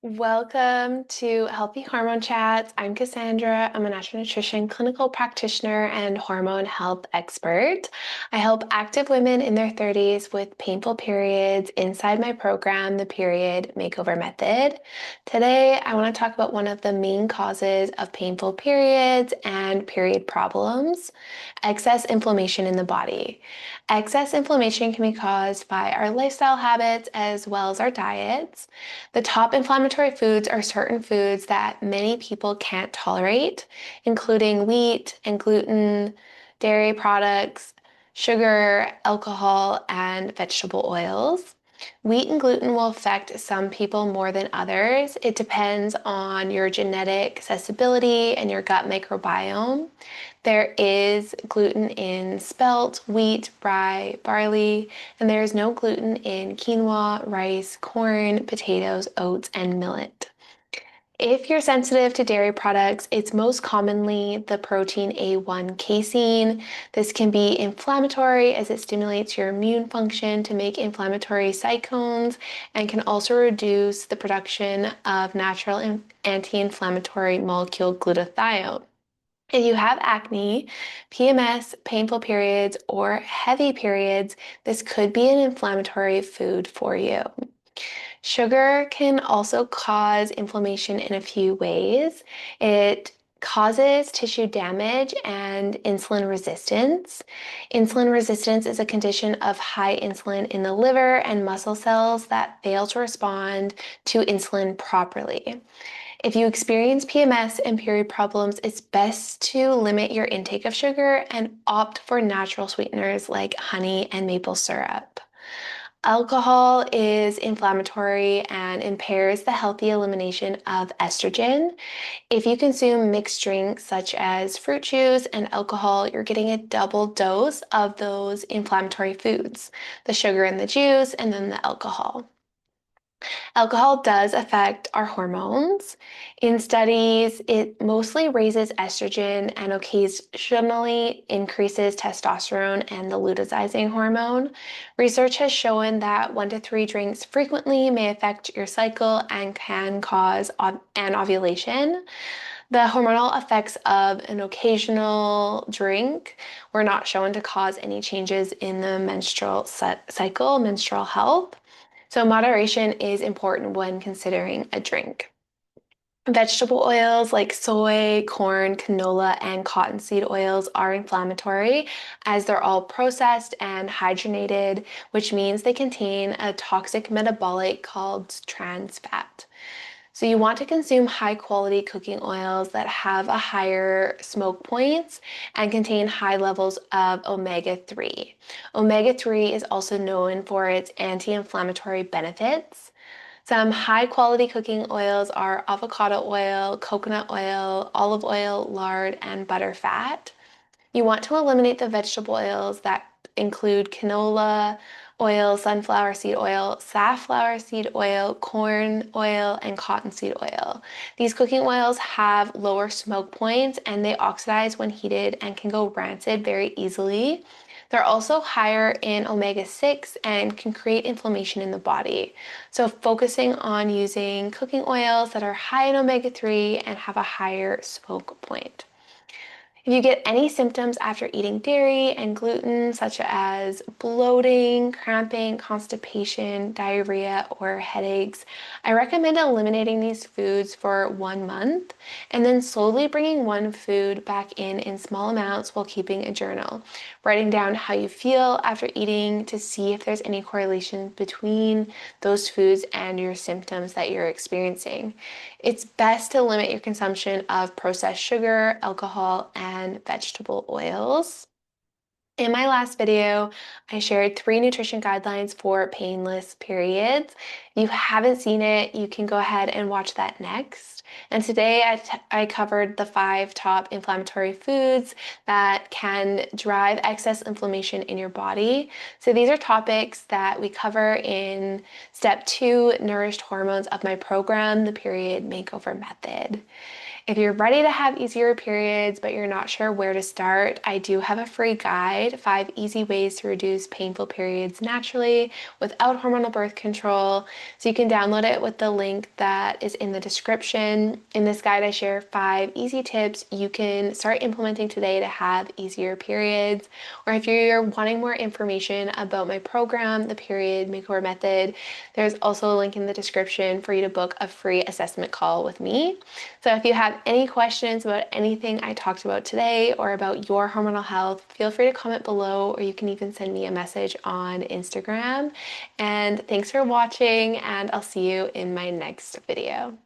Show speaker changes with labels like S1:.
S1: Welcome to Healthy Hormone Chats. I'm Cassandra. I'm a natural nutrition clinical practitioner and hormone health expert. I help active women in their 30s with painful periods inside my program, the Period Makeover Method. Today, I want to talk about one of the main causes of painful periods and period problems, excess inflammation in the body. Excess inflammation can be caused by our lifestyle habits as well as our diets. The top inflammatory foods are certain foods that many people can't tolerate, including wheat and gluten, dairy products, sugar, alcohol, and vegetable oils. Wheat and gluten will affect some people more than others. It depends on your genetic accessibility and your gut microbiome. There is gluten in spelt, wheat, rye, barley, and there is no gluten in quinoa, rice, corn, potatoes, oats, and millet. If you're sensitive to dairy products, it's most commonly the protein A1 casein. This can be inflammatory as it stimulates your immune function to make inflammatory cytones and can also reduce the production of natural anti-inflammatory molecule glutathione. If you have acne, PMS, painful periods, or heavy periods, this could be an inflammatory food for you. Sugar can also cause inflammation in a few ways. It causes tissue damage and insulin resistance. Insulin resistance is a condition of high insulin in the liver and muscle cells that fail to respond to insulin properly. If you experience PMS and period problems, it's best to limit your intake of sugar and opt for natural sweeteners like honey and maple syrup. Alcohol is inflammatory and impairs the healthy elimination of estrogen. If you consume mixed drinks such as fruit juice and alcohol, you're getting a double dose of those inflammatory foods, the sugar in the juice and then the alcohol. Alcohol does affect our hormones. In studies, it mostly raises estrogen and occasionally increases testosterone and the luteinizing hormone. Research has shown that 1 to 3 drinks frequently may affect your cycle and can cause an ovulation. The hormonal effects of an occasional drink were not shown to cause any changes in the menstrual cycle, menstrual health. So moderation is important when considering a drink. Vegetable oils like soy, corn, canola, and cottonseed oils are inflammatory as they're all processed and hydrogenated, which means they contain a toxic metabolic called trans fat. So you want to consume high quality cooking oils that have a higher smoke points and contain high levels of omega-3. Omega-3 is also known for its anti-inflammatory benefits. Some high quality cooking oils are avocado oil, coconut oil, olive oil, lard, and butter fat. You want to eliminate the vegetable oils that include canola oil, sunflower seed oil, safflower seed oil, corn oil, and cottonseed oil. These cooking oils have lower smoke points and they oxidize when heated and can go rancid very easily. They're also higher in omega-6 and can create inflammation in the body. So focusing on using cooking oils that are high in omega-3 and have a higher smoke point. If you get any symptoms after eating dairy and gluten, such as bloating, cramping, constipation, diarrhea, or headaches, I recommend eliminating these foods for 1 month and then slowly bringing one food back in small amounts while keeping a journal, writing down how you feel after eating to see if there's any correlation between those foods and your symptoms that you're experiencing. It's best to limit your consumption of processed sugar, alcohol, and vegetable oils. In my last video, I shared 3 nutrition guidelines for painless periods. If you haven't seen it, you can go ahead and watch that next. And today I covered the 5 top inflammatory foods that can drive excess inflammation in your body. So these are topics that we cover in step 2, Nourished Hormones of my program, the Period Makeover Method. If you're ready to have easier periods, but you're not sure where to start, I do have a free guide, 5 easy ways to reduce painful periods naturally without hormonal birth control. So you can download it with the link that is in the description. In this guide, I share 5 easy tips you can start implementing today to have easier periods. Or if you're wanting more information about my program, the Period Makeover Method, there's also a link in the description for you to book a free assessment call with me. So if you have any questions about anything I talked about today or about your hormonal health, feel free to comment below, or you can even send me a message on Instagram. And thanks for watching, and I'll see you in my next video.